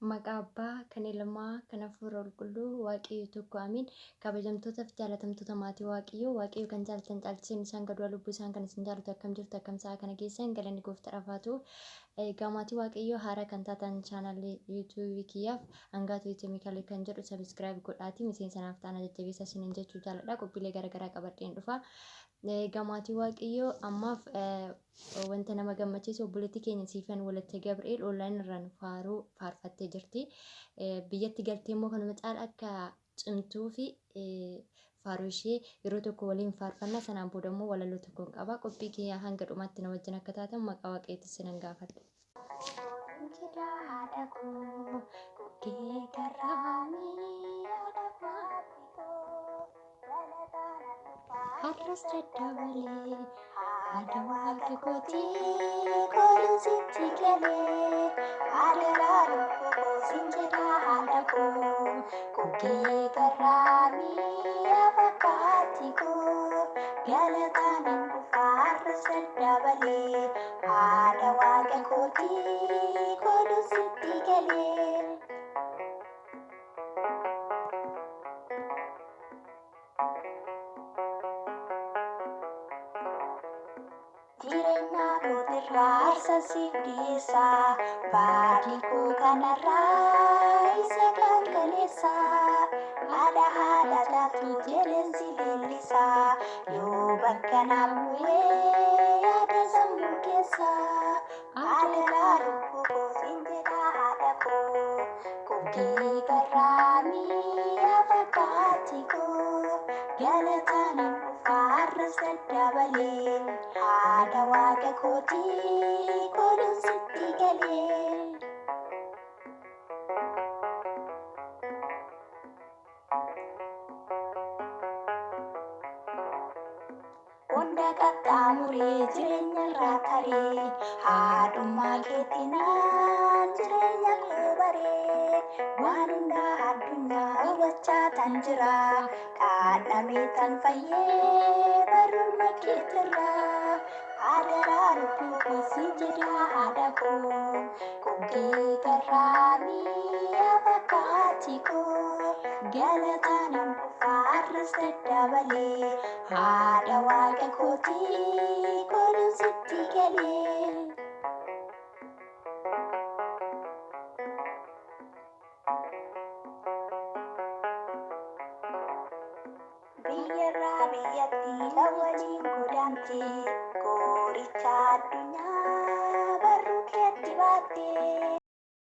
Maqaa Abbaa, kan Ilmaa, kan Hafuura Qulqulluu, Waaqayyo tokko amiin. Kabajamtoota fi jaalatamtoota maatii Waaqayyo kan jaalatan caalchiseen isaan gaduu lubbuu isaan kan isin jaalatu akkam jirtu akkam sa'a kana keessan galanni gooftaadhaaf haa ta'u. Egaa maatii Waaqayyoo haaraa kan taatan chaanaalii yuutuubii kiyyaaf hangaatu Miikaalee kan jedhu sabiskiraayib godhaatii miseensa naaf ta'an jajjabeessaa isiniin jechuu jaaladha. Qophiilee garaagaraa qabadheen dhufa. Egaa maatii Waaqayyoo ammaaf wanta nama gammachiisu obboleettii keenya Siifan Walatte Gabri'eel onlaayinii irraan faarfattee jirti. Biyyatti galtee immoo kanuma caala akka cimtuu fi faaruu ishee yeroo tokko waliin faarfannaa sanaan booda immoo walaloo tokkoon qaba. Qophii kiyyaa hanga dhumaatti na wajjin akka taatan maqaa Waaqayyootti sinan gaafadha. Har'as dadhabalee haadha waaqa kootii kooluun sitti galee adaraa lubbuu koo sin jedha haadha koo kookee garraamii afakkaatti koo galataan hin dhufa har'as dadhabalee haadha waaqa kootii kooluun sitti galee. Jireenya kootirraa arsasiif dhiyeessaa baadii koo kanarraa isa galgaleessaa haadha taatu jedheensi leellisaa yoo bakka naaf bu'ee yaada sammuu keessaa adaraa lubbuu koo sin jedha haadha koo kookee garraamii afakkaatti koo galataan hin dhufa har'as dadhabalee. Haadha waaqa kootii kooluun sitti galee. Hunda qaxxaamuree jireenya irraa taree haadhummaa keetinaan jireenya koo baree waan hundaa addunyaa hubachaa tan jira qaadhamee tan fayyee barruuma keetirraa adaraa lubbuu koo sin jedha haadha koo kookee garraamii afakkaatti koo galataan hin dhufa har'as dadhabalee haadha waaqa kootii kooluun sitti galee. Biyyarraa biyyatti lawwaliin godaantee qoricha addunyaa barruu keetti baattee